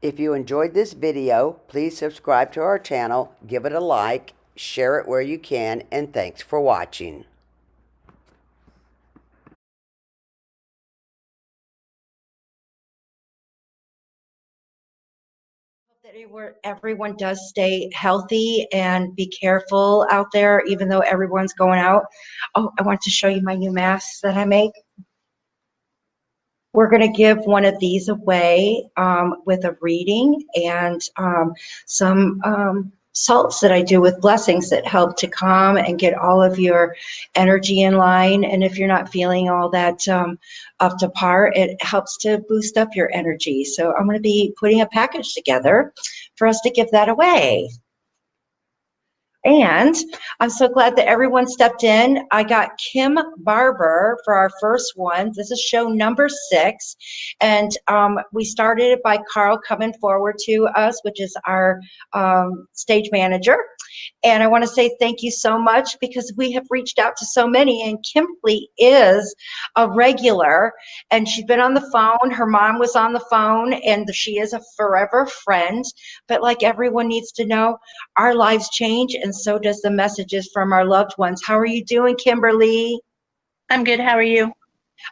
If you enjoyed this video, please subscribe to our channel, give it a like, share it where you can, and thanks for watching. That everyone does stay healthy and be careful out there, even though everyone's going out. Oh, I want to show you my new masks that I make. We're going to give one of these away with a reading and some salts that I do with blessings that help to calm and get all of your energy in line. And if you're not feeling all that up to par, it helps to boost up your energy. So I'm going to be putting a package together for us to give that away. And I'm so glad that everyone stepped in. I got Kim Barber for our first one. This is show number 6. And we started it by Carl coming forward to us, which is our stage manager. And I want to say thank you so much because we have reached out to so many, and Kimberly is a regular, and she's been on the phone. Her mom was on the phone, and she is a forever friend. But like everyone needs to know, our lives change, and so does the messages from our loved ones. How are you doing, Kimberly? I'm good. How are you?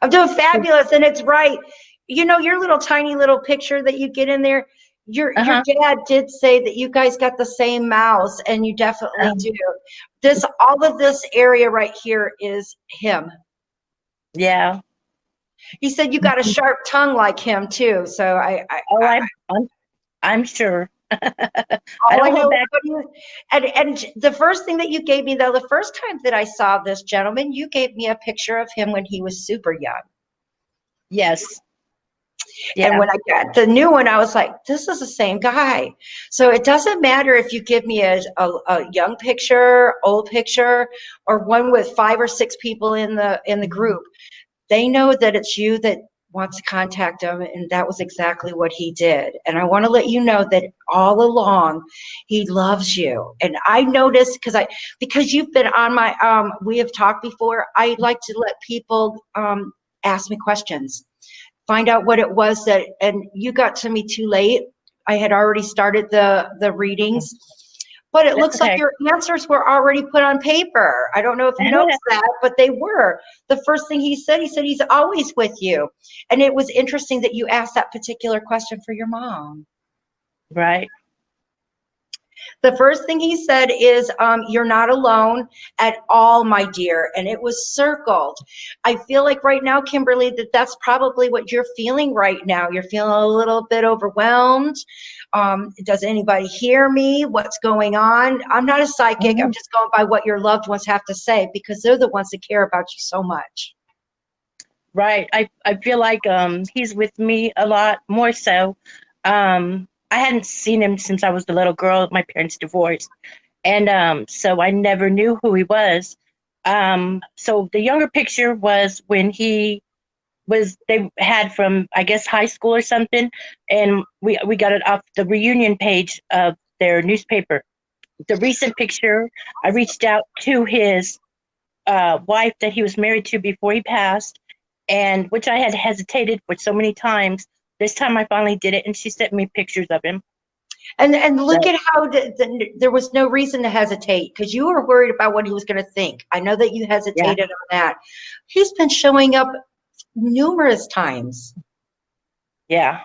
I'm doing fabulous, and it's right. You know, your little tiny little picture that you get in there, your dad did say that you guys got the same mouse, and you definitely do. All of this area right here is him. Yeah. He said you got a sharp tongue like him too. So I'm sure. I all I don't know hold is back. what and the first thing that you gave me, though, the first time that I saw this gentleman, you gave me a picture of him when he was super young. Yes. And Yeah. when I got the new one, I was like, this is the same guy. So it doesn't matter if you give me a young picture, old picture, or one with 5 or 6 people in the group. They know that it's you that wants to contact them, and that was exactly what he did. And I want to let you know that all along he loves you. And I noticed because you've been on my we have talked before, I like to let people ask me questions, find out what it was that, and you got to me too late. I had already started the readings, but it That's looks like okay. your answers were already put on paper. I don't know if you noticed that, but they were. The first thing he said he's always with you. And it was interesting that you asked that particular question for your mom. Right. The first thing he said is, you're not alone at all, my dear. And it was circled. I feel like right now, Kimberly, that's probably what you're feeling right now. You're feeling a little bit overwhelmed. Does anybody hear me? What's going on? I'm not a psychic. I'm just going by what your loved ones have to say because they're the ones that care about you so much. Right. I feel like he's with me a lot more so. I hadn't seen him since I was a little girl. My parents divorced. And so I never knew who he was. So the younger picture was when they had from, I guess, high school or something, and we got it off the reunion page of their newspaper. The recent picture, I reached out to his wife that he was married to before he passed, and which I had hesitated for so many times. This time I finally did it, and she sent me pictures of him. And look at how there was no reason to hesitate because you were worried about what he was going to think. I know that you hesitated on that. He's been showing up numerous times. Yeah.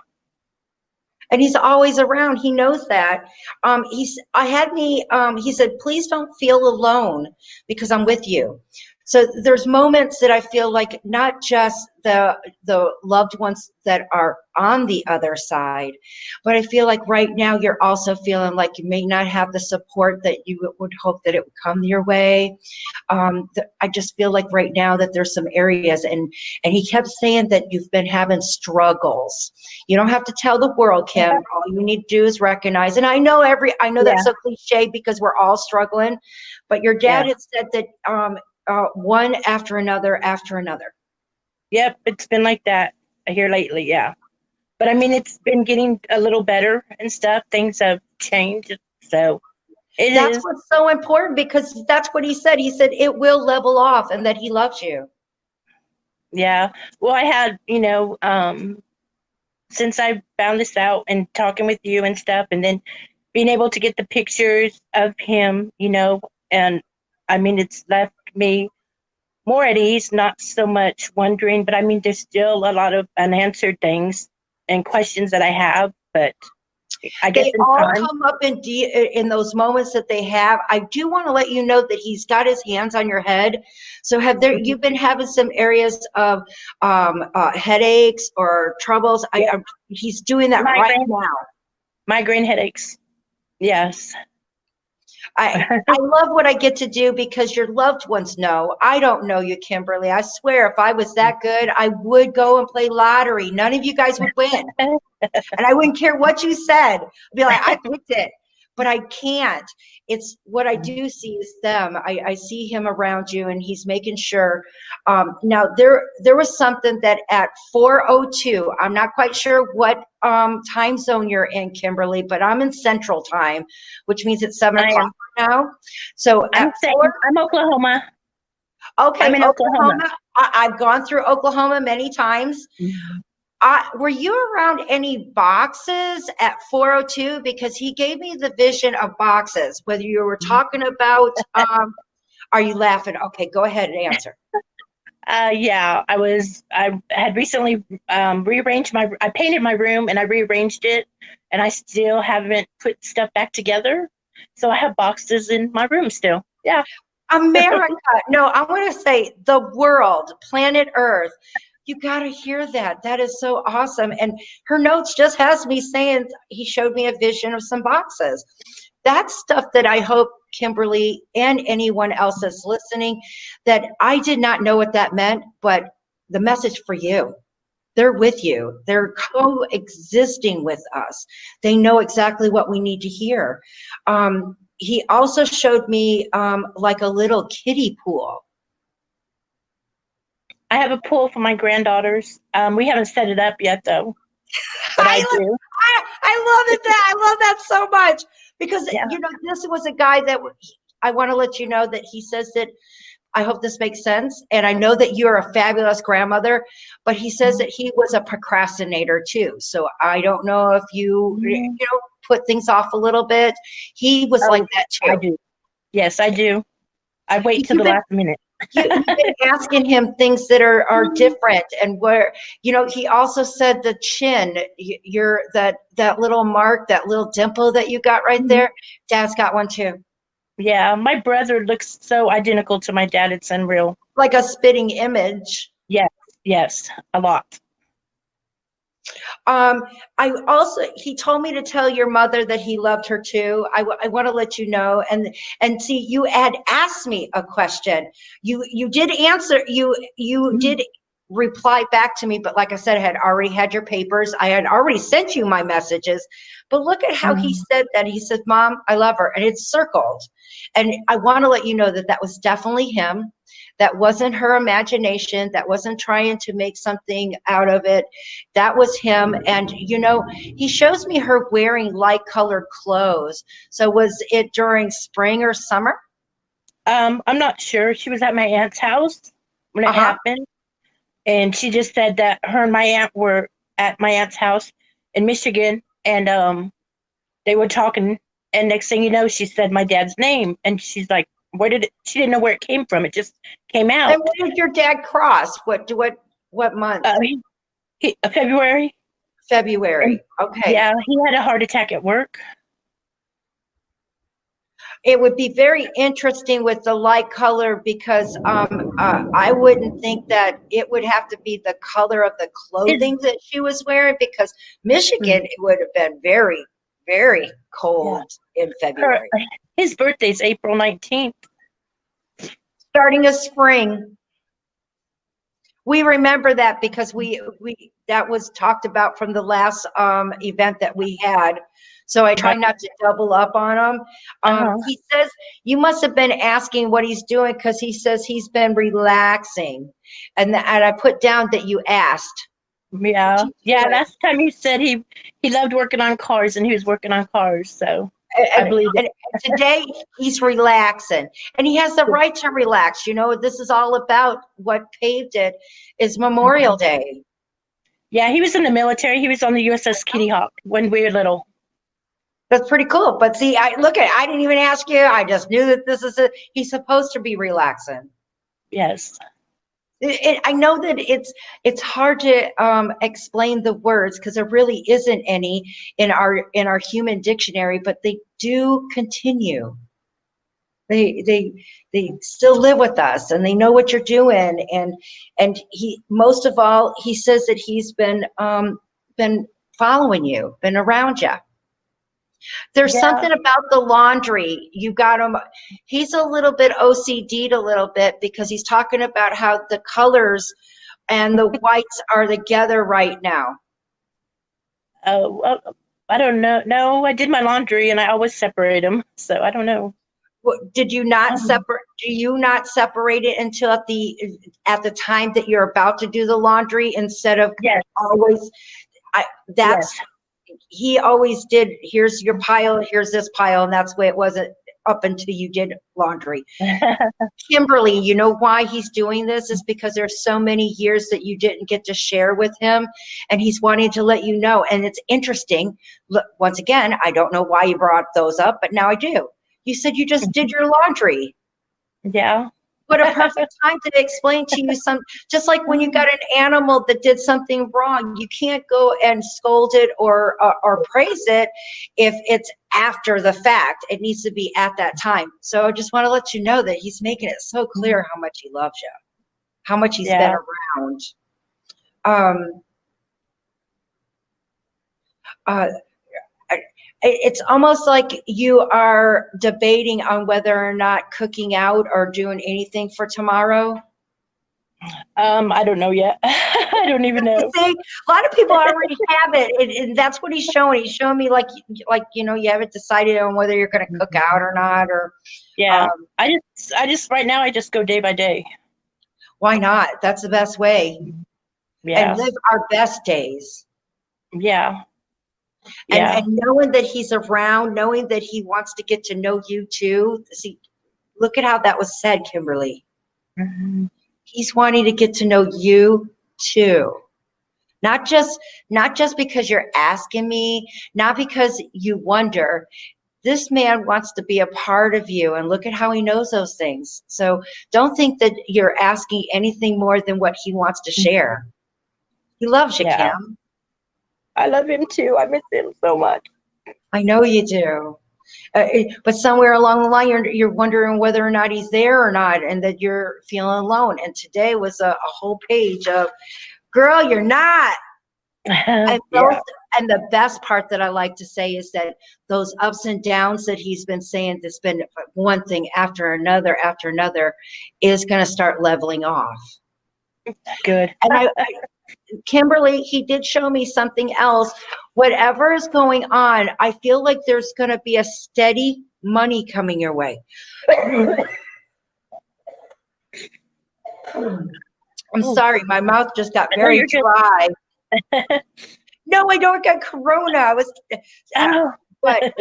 And he's always around. He knows that. He said, please don't feel alone because I'm with you. So there's moments that I feel like not just the loved ones that are on the other side, but I feel like right now you're also feeling like you may not have the support that you would hope that it would come your way. I just feel like right now that there's some areas, and he kept saying that you've been having struggles. You don't have to tell the world, Kim. All you need to do is recognize. And I know that's so cliche because we're all struggling, but your dad had said that one after another after another. Yep, it's been like that here lately, yeah. But I mean, it's been getting a little better and stuff. Things have changed, so That's what's so important because that's what he said. He said it will level off and that he loves you. Yeah. Well, I had, since I found this out and talking with you and stuff, and then being able to get the pictures of him, and I mean, it's left me more at ease, not so much wondering, but I mean, there's still a lot of unanswered things and questions that I have, but I guess They in all time. come up in those moments that they have. I do want to let you know that he's got his hands on your head. So you've been having some areas of headaches or troubles? Yeah, He's doing that right migraine, now. migraine headaches. Yes. I love what I get to do because your loved ones know. I don't know you, Kimberly. I swear, if I was that good, I would go and play lottery. None of you guys would win. And I wouldn't care what you said. I'd be like, I picked it, but I can't. It's what I do see is them. I see him around you, and he's making sure. Now there was something that at 4:02. I'm not quite sure what time zone you're in, Kimberly, but I'm in Central Time, which means it's 7 I o'clock am. now. So I'm at saying 4, I'm Oklahoma. I'm okay, in Oklahoma. Oklahoma. I've gone through Oklahoma many times. Mhm. Were you around any boxes at 4:02? Because he gave me the vision of boxes. Whether you were talking about, are you laughing? Okay, go ahead and answer. Yeah, I had recently rearranged I painted my room and I rearranged it, and I still haven't put stuff back together. So I have boxes in my room still. Yeah. America. No, I want to say the world, planet Earth. You got to hear that. That is so awesome. And her notes just has me saying he showed me a vision of some boxes. That's stuff that I hope Kimberly and anyone else that's listening, that I did not know what that meant, but the message for you. They're with you. They're coexisting with us. They know exactly what we need to hear. He also showed me like a little kiddie pool. I have a pool for my granddaughters. We haven't set it up yet though, but I I, do. I love it. I love that so much because, Yeah. this was a guy that I want to let you know that he says that, I hope this makes sense. And I know that you're a fabulous grandmother, but he says that he was a procrastinator too. So I don't know if Mm. put things off a little bit. He was like Oh, that I too. do. Yes, I do. I wait till You've the been last minute. you've been asking him things that are different, and where he also said the chin, you're that little mark, that little dimple that you got right Mhm. there. Dad's got one too, Yeah, my brother looks so identical to my dad. It's unreal. like a spitting image. Yes, yes, a lot. Um, he told me to tell your mother that he loved her too. I want to let you know, and see, you had asked me a question. You did answer, you Mhm. did reply back to me, but like I said, I had already had your papers. I had already sent you my messages, but look at how he Mhm. said that. He said, Mom, I love her, and it's circled. And I want to let you know that that was definitely him. That wasn't her imagination. That wasn't trying to make something out of it. That was him. And, he shows me her wearing light colored clothes. So was it during spring or summer? I'm not sure. She was at my aunt's house when it Uh-huh. happened, and she just said that her and my aunt were at my aunt's house in Michigan, and they were talking, and next thing you know, she said my dad's name, and she's like, "Where did it?" She didn't know where it came from. It just came And out. when did your dad cross? What month? February, and February. Okay. yeah, he had a heart attack at work. It would be very interesting with the light color because I wouldn't think that it would have to be the color of the His clothing that she was wearing, because Michigan, it would have been very, very yeah, cold in her February. his birthday's April 19th. Starting a spring. We remember that because we that was talked about from the last event that we had. So I try Right. not to double up on him. Uh-huh. He says you must have been asking what he's doing because he says he's been relaxing, and I put down that you asked. What's Yeah. he Yeah. doing? Last time you said he loved working on cars and he was working on cars. So I And, believe it. and today he's relaxing, and he has the right to relax. This is all about what paved it is Memorial Mhm. Day. Yeah, he was in the military. He was on the USS Kitty Hawk when we were little. That's pretty cool. But see, I didn't even ask you. I just knew that he's supposed to be relaxing. Yes. I know that it's hard to explain the words because there really isn't any in our human dictionary, but they do continue. They still live with us, and they know what you're doing. And he, most of all, he says that he's been following you, been around you. There's Yeah. something about the laundry. You got him. He's a little bit OCD'd a little bit because he's talking about how the colors and the whites are together right now. Well, I don't know. No, I did my laundry and I always separate them. So I don't know. Did you not Um, separate? Do you not separate it until at the time that you're about to do the laundry instead of yes. always? Yes. That's he always did. Here's your pile. Here's this pile, and that's the way it wasn't up until you did laundry. Kimberly, you know why he's doing this is because there's so many years that you didn't get to share with him, and he's wanting to let you know. And it's interesting. Look, once again, I don't know why you brought those up, but now I do. You said you just did your laundry. Yeah. What a perfect time to explain to you just like when you got an animal that did something wrong, you can't go and scold it or praise it if it's after the fact. It needs to be at that time. So I just want to let you know that he's making it so clear how much he loves you, how much he's been Yeah. around. Um, uh, it's almost like you are debating on whether or not cooking out or doing anything for tomorrow. I don't know yet. I don't even know. See, a lot of people already have it, and that's what he's showing. He's showing me like you haven't decided on whether you're going to cook out or not, or Yeah. um, I just right now I just go day by day. why not? That's the best way, and Yeah. live our best days. Yeah. And Yeah. knowing that he's around, knowing that he wants to get to know you too. See, look at how that was said, Kimberly. Mhm. He's wanting to get to know you too. Not just because you're asking me, not because you wonder. This man wants to be a part of you, and look at how he knows those things. So don't think that you're asking anything more than what he wants to share. He loves you, Yeah. Kim. I love him too. I miss him so much. I know you do. But somewhere along the line, you're wondering whether or not he's there or not, and that you're feeling alone. And today was a whole page of, girl, you're not. And Yeah. the best part that I like to say is that those ups and downs that he's been saying, that's been one thing after another, is going to start leveling off. Good. And Kimberly, he did show me something else. Whatever is going on, I feel like there's going to be a steady money coming your way. I'm Oh, sorry, my mouth just got no, very you're good. dry. No, I don't got corona. Oh. But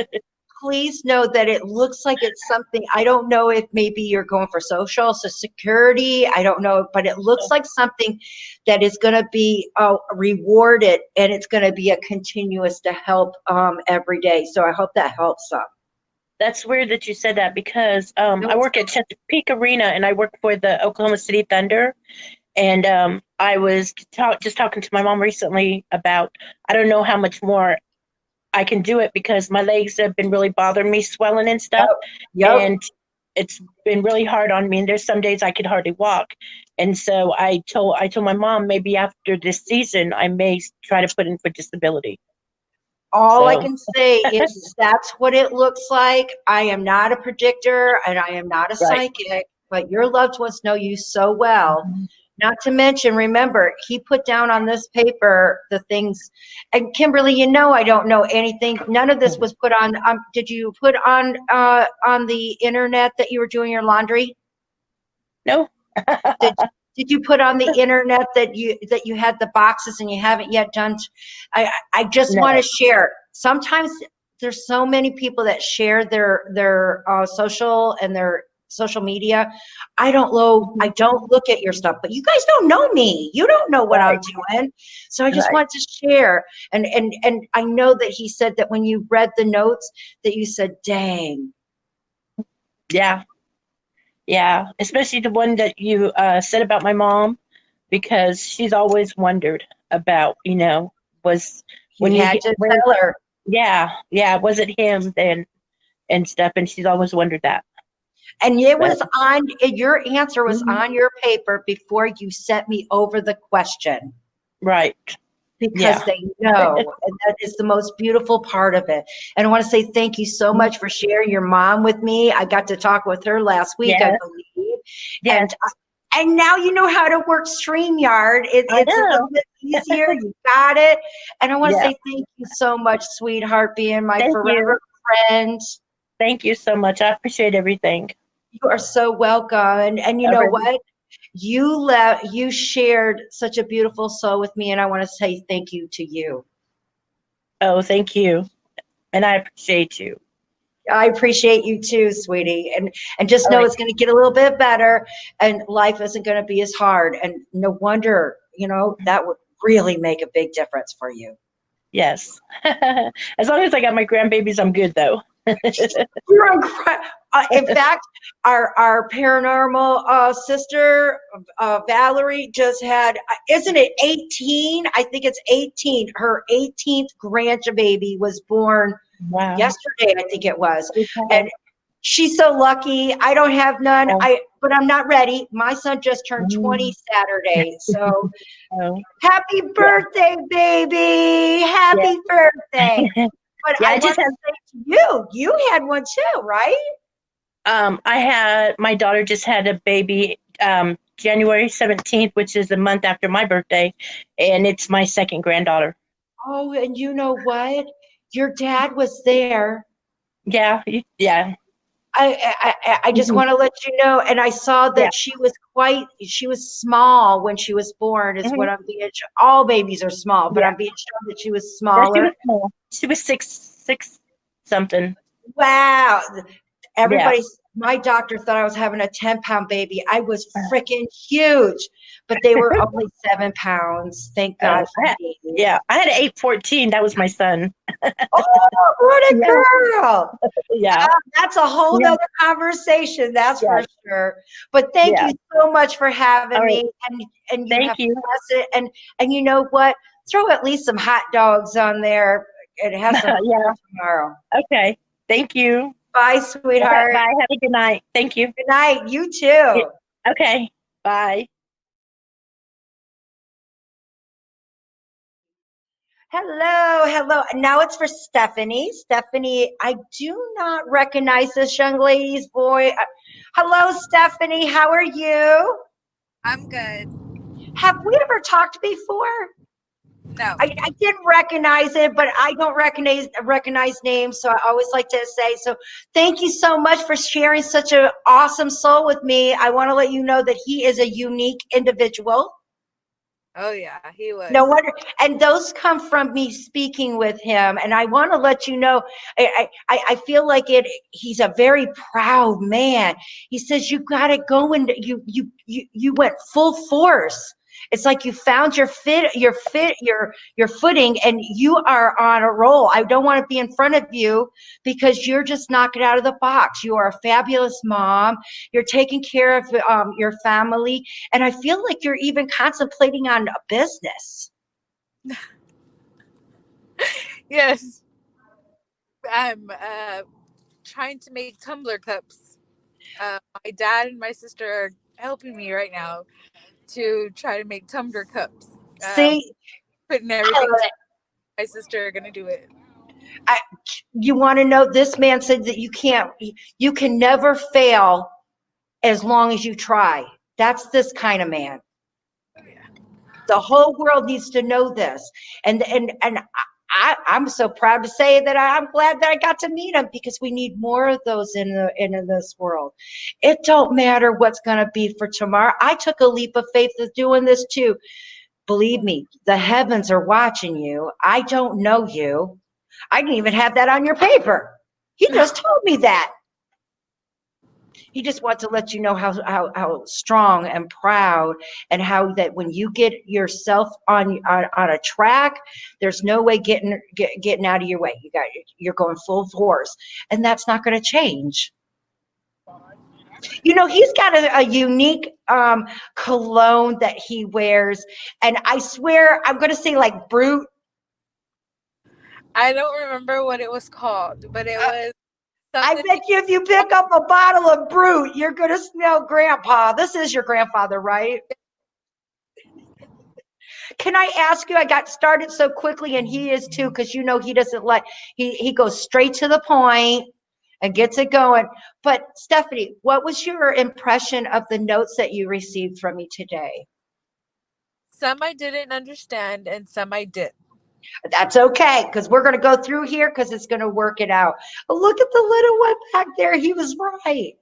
please know that it looks like it's something. I don't know if maybe you're going for social security. I don't know, but it looks like something that is going to be rewarded, and it's going to be a continuous to help every day. So I hope that helps some. That's weird that you said that because I work at Chesapeake Arena and I work for the Oklahoma City Thunder. And I was just talking to my mom recently about I don't know how much more I can do it because my legs have been really bothering me, swelling and stuff. Yep. Yep. And it's been really hard on me. And there's some days I could hardly walk. And so I told my mom maybe after this season I may try to put in for disability. All I So can say is that's what it looks like. I am not a predictor and I am not a right. psychic, but your loved ones know you so well. Not to mention, remember, he put down on this paper the things, and Kimberly, I don't know anything. None of this was put on. Did you put on the internet that you were doing your laundry? No. Did did you put on the internet that you had the boxes and you haven't yet done? I just want No. to share. Sometimes there's so many people that share their social and their social media, I don't look at your stuff, but you guys don't know me. You don't know what I'm Right. doing. So I just Right. want to share. And I know that he said that when you read the notes that you said, dang. Yeah. Yeah. Especially the one that you said about my mom, because she's always wondered about, was when He had to tell her. yeah, was it him then and stuff, and she's always wondered that. And it But was on, your answer was mhm, on your paper before you sent me over the question, right. because Yeah. they know. And that is the most beautiful part of it. And I want to say thank you so Mhm. much for sharing your mom with me. I got to talk with her last week, I Yes. believe. Yes. And now you know how to work StreamYard. I It's a little know. bit easier. You got it. And I want to Yeah. say thank you so much, sweetheart, being my Thank you. forever friend. Thank you so much. I appreciate everything. You are so welcome. And you All know right. what? You shared such a beautiful soul with me, and I want to say thank you to you. Oh, thank you. And I appreciate you. I appreciate you too, sweetie. And just All know right. it's going to get a little bit better, and life isn't going to be as hard. And no wonder, that would really make a big difference for you. Yes. As long as I got my grandbabies, I'm good though. You're incredible. In fact, our paranormal sister, Valerie, just had, isn't it 18? I think it's 18. Her 18th grandbaby was born Wow. yesterday, I think it was. Okay. And she's so lucky. I don't have none. Oh, But I'm not ready. My son just turned 20 mm, Saturday. So oh, happy yeah. birthday, baby. Yeah. Happy birthday. But Yeah, I I want just to had say to you had one too, right? I had my daughter just had a baby January 17th, which is a month after my birthday, and it's my second granddaughter. Oh, and you know what? Your dad was there. Yeah, yeah. I just Hmm. want to let you know, and I saw Yeah. that she was small when she was born, is Hmm. what I'm being, all babies are small, but Yeah. I'm being shown that she was Yeah, she was smaller. small. She was six something. Wow. Yeah. My doctor thought I was having a 10-pound baby. I was freaking huge, but they were only 7 pounds. Thank God Oh, for me. yeah. I had an 814. That was my son. Oh, what a Yeah. girl. Yeah. That's a whole Yeah. nother conversation, that's Yeah. for sure. But thank Yeah. you so much for having All right. me, and you Thank have you. blessed it. And you know what? Throw at least some hot dogs on there and have some Yeah. tomorrow. Okay. Thank you. Bye, Okay. sweetheart. Bye. Have a good night. Thank you. Good night. You Yeah. too. Okay. Bye. Hello, hello. Now it's for Stephanie. Stephanie, I do not recognize this young lady's voice. Hello, Stephanie. How are you? I'm good. Have we ever talked before? No. I didn't recognize it, but I don't recognize names, so I always like to say so. Thank you so much for sharing such an awesome soul with me. I want to let you know that he is a unique individual. Oh yeah, he No was. wonder, and those come from me speaking with him. And I want to let you know, I feel like it. He's a very proud man. He says you got to go, and you went full force. It's like you found your footing, and you are on a roll. I don't want to be in front of you because you're just knocking out of the box. You are a fabulous mom. You're taking care of your family, and I feel like you're even contemplating on a business. Yes. I'm trying to make tumbler cups. My dad and my sister are helping me right now to try to make tumbler cups. See, Putting I everything love to it. my sister are gonna do it. I, you want to know, this man said that you can never fail as long as you try. That's this kind of man. The whole world needs to know this. And I'm so proud to say that I'm glad that I got to meet him, because we need more of those in this world. It don't matter what's going to be for tomorrow. I took a leap of faith of doing this too. Believe me, the heavens are watching you. I don't know you. I didn't even have that on your paper. He just told me that. He just wants to let you know how strong and proud, and how that when you get yourself on a track, there's no way getting out of your way. You're going full force, and that's not going to change. You know, he's got a unique cologne that he wears, and I swear I'm going to say like Brute. I don't remember what it was called, but it was I something. bet you if you pick up a bottle of Brute, you're going to smell Grandpa. This is your grandfather, right? Can I ask you? I got started so quickly, and he is too, because you know he doesn't he goes straight to the point and gets it going. But Stephanie, what was your impression of the notes that you received from me today? Some I didn't understand, and some I did. That's okay, because we're going to go through here because it's going to work it out. Oh, look at the little one back there. He was right.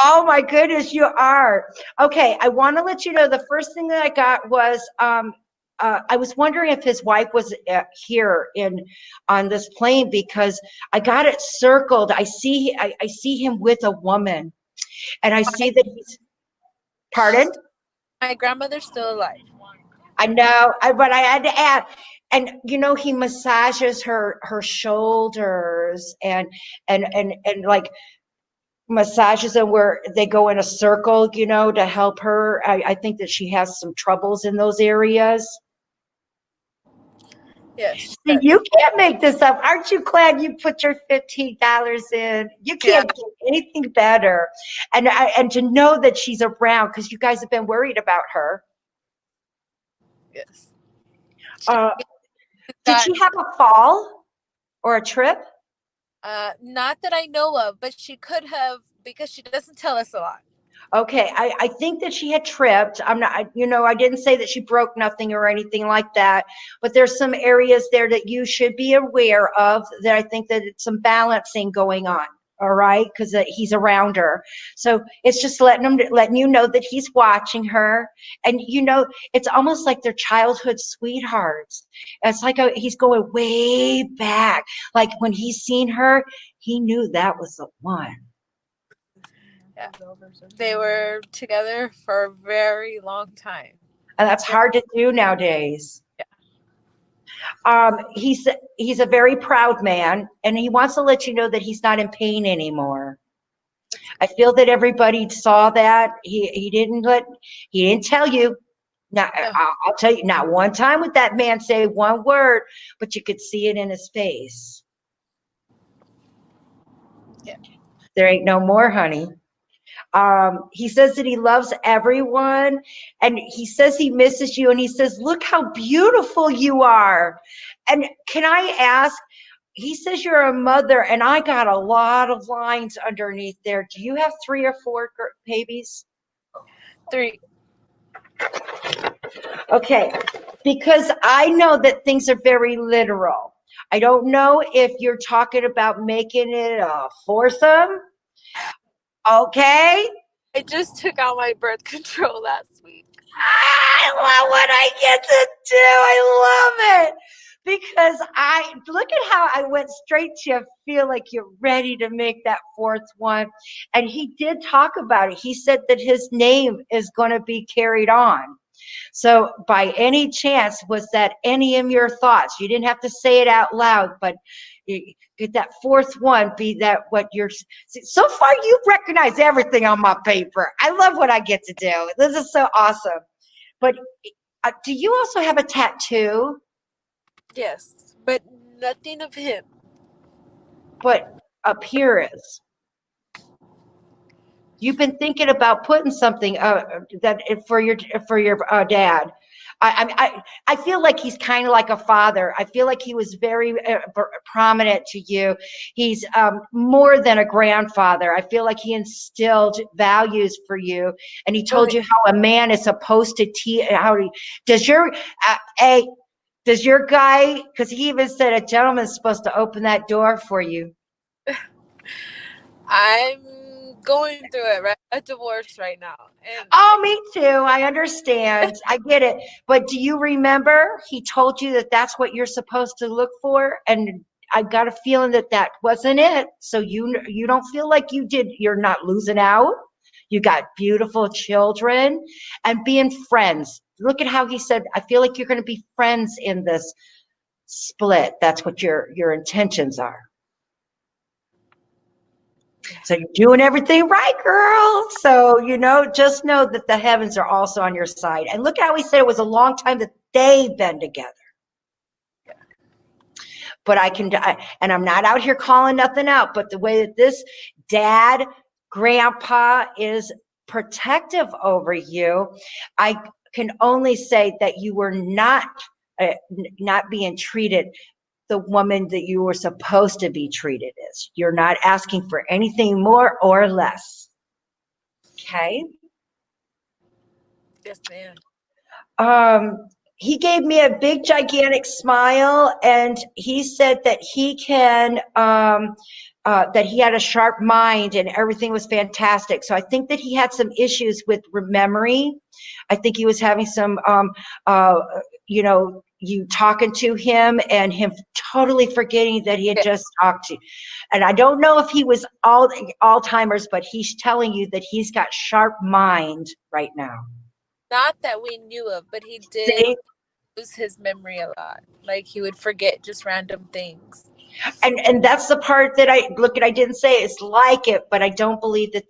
Oh my goodness, you are. Okay, I want to let you know the first thing that I got was I was wondering if his wife was here on this plane, because I got it circled. I see him with a woman, and I see that he's, pardon? My grandmother's still alive. I know, but I had to add. And you know, he massages her shoulders, and like massages them where they go in a circle, you know, to help her. I think that she has some troubles in those areas. Yes, she See, does. you can't make this up. Aren't you glad you put your $15 in? You Yeah. can't get anything better. And to know that she's around, because you guys have been worried about her. Yes. She Uh, did got she have a fall or a trip? not that I know of, but she could have, because she doesn't tell us a lot. Okay, I think that she had tripped. I'm not, you know, I didn't say that she broke nothing or anything like that, but there's some areas there that you should be aware of, that I think that it's some balancing going on. All right, because he's around her, so it's just letting you know that he's watching her, and you know, it's almost like they're childhood sweethearts. It's like he's going way back, like when he's seen her, he knew that was the one. Yeah. They were together for a very long time. And that's hard to do nowadays. Yeah. He's a very proud man, and he wants to let you know that he's not in pain anymore. I feel that everybody saw that. He didn't tell you. Not, No. I'll tell you, not one time would that man say one word, but you could see it in his face. Yeah. There ain't no more, honey. He says that he loves everyone, and he says he misses you, and he says, look how beautiful you are. And can I ask, he says you're a mother, and I got a lot of lines underneath there. Do you have 3 or 4 babies? 3. Okay, because I know that things are very literal. I don't know if you're talking about making it a foursome. Okay, I just took out my birth control last week. I love what I get to do. I love it. Because I look at how I went straight to feel like you're ready to make that 4th one. And he did talk about it. He said that his name is going to be carried on. So by any chance, was that any of your thoughts? You didn't have to say it out loud, but get that 4th one, be that what you're, so far you've recognized everything on my paper. I love what I get to do. This is so awesome. But do you also have a tattoo? Yes, but nothing of him. But up here is. You've been thinking about putting something that for your dad. I feel like he's kind of like a father. I feel like he was very prominent to you. He's more than a grandfather. I feel like he instilled values for you, and he told you how a man is supposed to does your hey, does your guy, because he even said a gentleman's supposed to open that door for you. I'm going through it, right? A divorce right now. And Oh, me too. I understand. I get it. But do you remember he told you that that's what you're supposed to look for? And I got a feeling that that wasn't it. So you don't feel like you're not losing out. You got beautiful children and being friends. Look at how he said, I feel like you're going to be friends in this split. That's what your intentions are. So you're doing everything right, girl. So, just know that the heavens are also on your side. And look how he said it was a long time that they've been together. But and I'm not out here calling nothing out, but the way that this dad, grandpa is protective over you, I can only say that you were not being treated the woman that you were supposed to be treated as. You're not asking for anything more or less. Okay? Yes, ma'am. He gave me a big gigantic smile, and he said that he can that he had a sharp mind and everything was fantastic. So I think that he had some issues with memory. I think he was having some you talking to him and him totally forgetting that he had just talked to you. And I don't know if he was Alzheimer's, but he's telling you that he's got sharp mind right now. Not that we knew of, but he did See? lose his memory a lot. Like he would forget just random things. And that's the part that I didn't say it's like it, but I don't believe that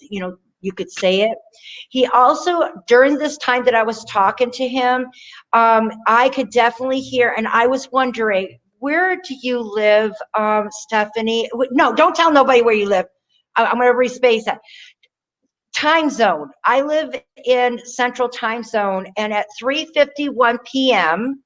you could say it. He also, during this time that I was talking to him, I could definitely hear, and I was wondering, where do you live, Stephanie? No, don't tell nobody where you live. I'm going to respace that. Time zone. I live in Central Time Zone, and at 3:51 p.m.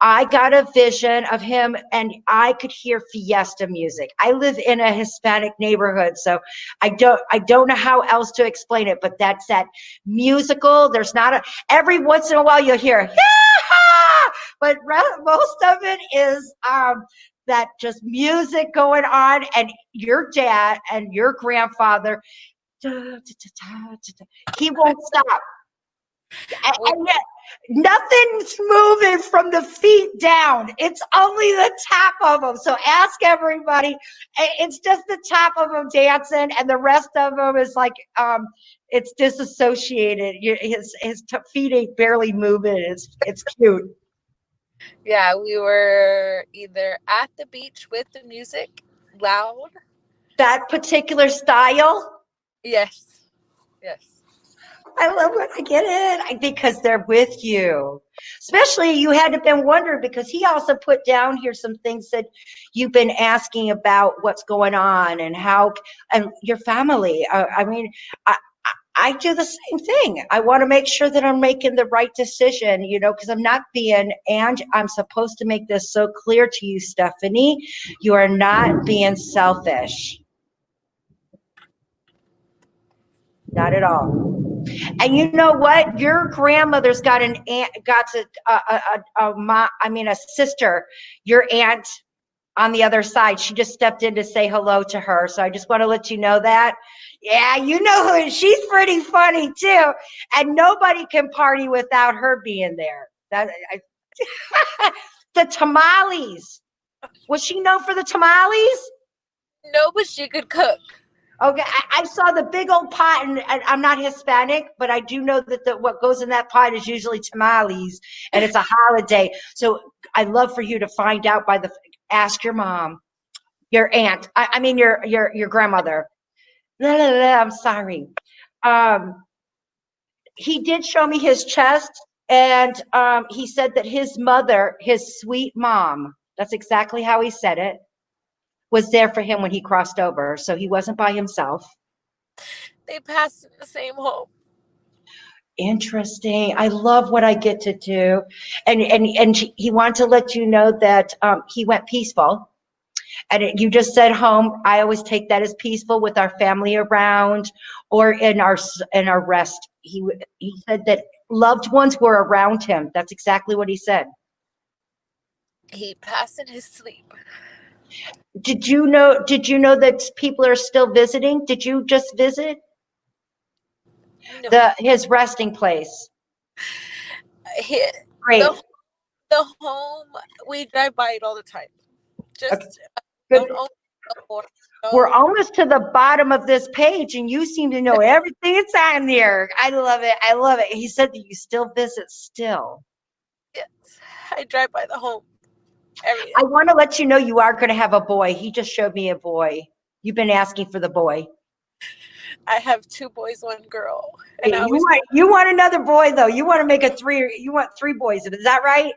I got a vision of him and I could hear fiesta music. I live in a Hispanic neighborhood, so I don't know how else to explain it, but that's that musical. There's not every once in a while you'll hear, yeah, but most of it is that just music going on, and your dad and your grandfather, he won't stop. And yet nothing's moving from the feet down. It's only the top of them. So ask everybody. It's just the top of them dancing, and the rest of them is like it's disassociated. His feet ain't barely moving. It's cute. Yeah, we were either at the beach with the music loud. That particular style. Yes. Yes. I love when I get it because they're with you. Especially you had to been wondering, because he also put down here some things that you've been asking about what's going on and how and your family. I do the same thing. I want to make sure that I'm making the right decision, because I'm not and I'm supposed to make this so clear to you, Stephanie. You are not being selfish. Not at all. And you know what? Your grandmother's got an aunt, got a sister. Your aunt on the other side. She just stepped in to say hello to her. So I just want to let you know that. Yeah, you know who. She's pretty funny too, and nobody can party without her being there. The tamales. Was she known for the tamales? No, but she could cook. Okay, I saw the big old pot, and I'm not Hispanic, but I do know that what goes in that pot is usually tamales, and it's a holiday. So I'd love for you to find out ask your mom, your aunt, I mean your grandmother. I'm sorry. He did show me his chest, and he said that his mother, his sweet mom, that's exactly how he said it, was there for him when he crossed over, so he wasn't by himself. They passed in the same home. Interesting. I love what I get to do. And he wanted to let you know that he went peaceful. And you just said home. I always take that as peaceful with our family around or in our rest. He said that loved ones were around him. That's exactly what he said. He passed in his sleep. Did you know that people are still visiting? Did you just visit No. his resting place? Great. The home, we drive by it all the time. Okay, Just good. don't open the door. We're Don't. almost to the bottom of this page, and you seem to know everything that's on there. I love it. I love it. He said that you still visit still. Yes, I drive by the home every I day. want to let you know you are going to have a boy. He just showed me a boy. You've been asking for the boy. I have 2 boys, 1 girl, and I always You want another boy though. You want to make a three. You want 3 boys. Is that right?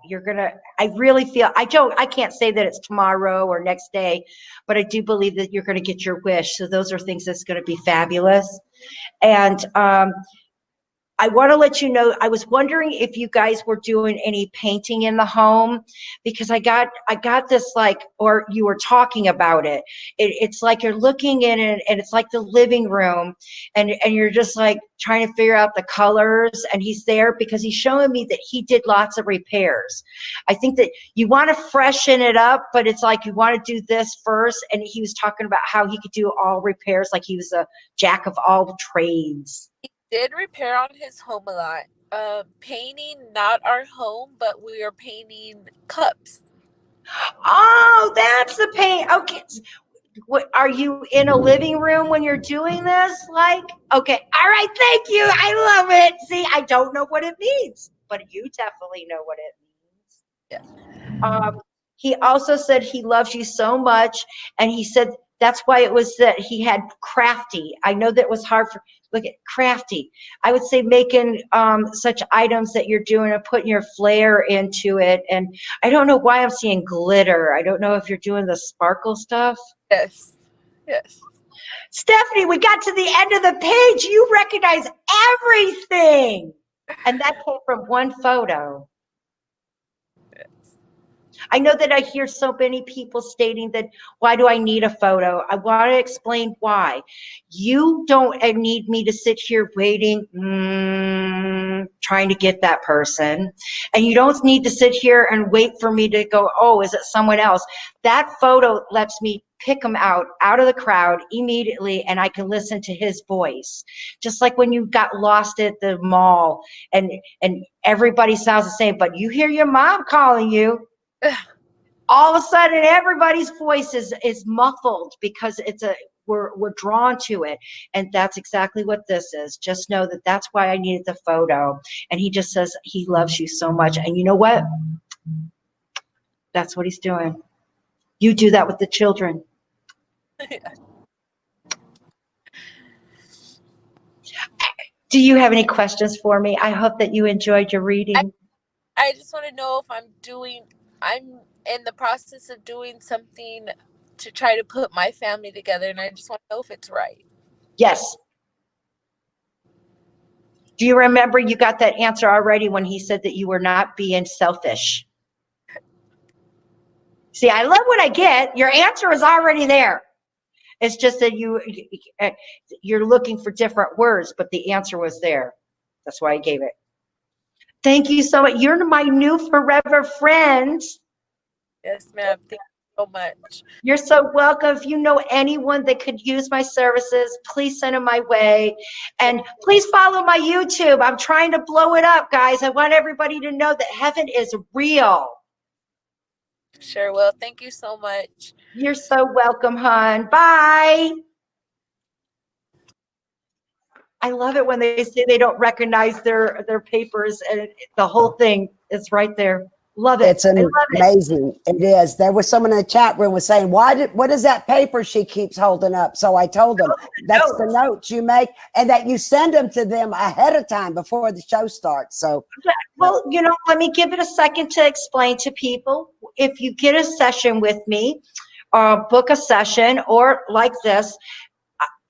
You're gonna. I really feel. I don't. I can't say that it's tomorrow or next day, but I do believe that you're going to get your wish. So those are things that's going to be fabulous. And I want to let you know, I was wondering if you guys were doing any painting in the home, because I got this, like, or you were talking about it. It's like you're looking in it, and it's like the living room, and you're just like trying to figure out the colors. And he's there because he's showing me that he did lots of repairs. I think that you want to freshen it up, but it's like you want to do this first. And he was talking about how he could do all repairs, like he was a jack of all trades. did repair on his home a lot. Painting not our home, but we are painting cups. Oh, that's the paint. Okay. What, are you in a living room when you're doing this? Like, okay. All right. Thank you. I love it. See, I don't know what it means, but you definitely know what it means. Yeah. He also said he loves you so much. And he said that's why it was that he had crafty. I know that was hard for, look at crafty. I would say making such items that you're doing and putting your flair into it. And I don't know why I'm seeing glitter. I don't know if you're doing the sparkle stuff. Yes. Yes. Stephanie, we got to the end of the page. You recognize everything. And that came from one photo. I know that I hear so many people stating that, why do I need a photo? I want to explain why. You don't need me to sit here waiting, trying to get that person. And you don't need to sit here and wait for me to go, oh, is it someone else? That photo lets me pick him out of the crowd immediately, and I can listen to his voice. Just like when you got lost at the mall and everybody sounds the same, but you hear your mom calling you. All of a sudden everybody's voice is muffled because we're drawn to it. And that's exactly what this is. Just know that that's why I needed the photo. And he just says he loves you so much. And you know what? That's what he's doing. You do that with the children. Do you have any questions for me? I hope that you enjoyed your reading. I just want to know if I'm in the process of doing something to try to put my family together, and I just want to know if it's right. Yes. Do you remember you got that answer already when he said that you were not being selfish? See, I love what I get. Your answer is already there. It's just that you're looking for different words, but the answer was there. That's why I gave it. Thank you so much. You're my new forever friend. Yes, ma'am. Thank you so much. You're so welcome. If you know anyone that could use my services, please send them my way. And please follow my YouTube. I'm trying to blow it up, guys. I want everybody to know that heaven is real. Sure will. Thank you so much. You're so welcome, hon. Bye. I love it when they say they don't recognize their papers, and the whole thing is right there. Love it. It's I love it. amazing. It is. There was someone in the chat room was saying, what is that paper she keeps holding up? So I told them that's the notes you make, and that you send them to them ahead of time before the show starts. So, well, let me give it a second to explain to people. If you get a session with me, or book a session, or like this,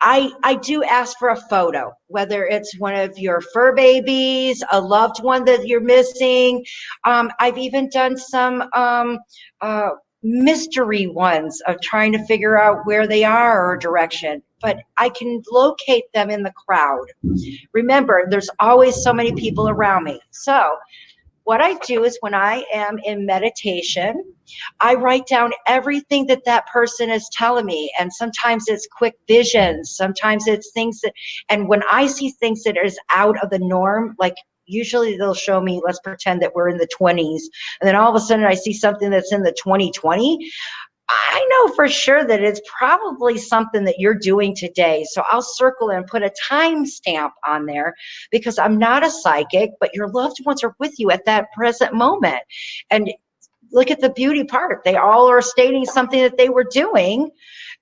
I do ask for a photo, whether it's one of your fur babies, a loved one that you're missing. I've even done some mystery ones of trying to figure out where they are or direction, but I can locate them in the crowd. Remember, there's always so many people around me. So what I do is when I am in meditation, I write down everything that that person is telling me. And sometimes it's quick visions. Sometimes it's things that, and when I see things that is out of the norm, like usually they'll show me, let's pretend that we're in the 20s, and then all of a sudden I see something that's in the 2020. I know for sure that it's probably something that you're doing today. So I'll circle and put a time stamp on there, because I'm not a psychic, but your loved ones are with you at that present moment. And look at the beauty part. They all are stating something that they were doing,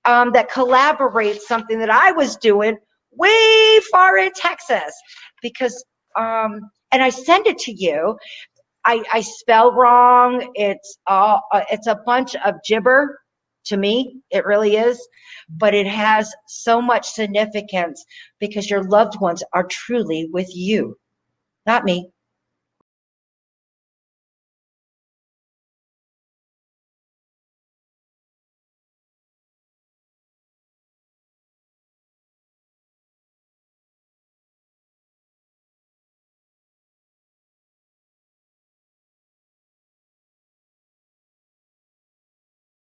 that collaborates something that I was doing way far in Texas, because, and I send it to you. I spell wrong. It's a bunch of gibber to me. It really is, but it has so much significance, because your loved ones are truly with you, not me.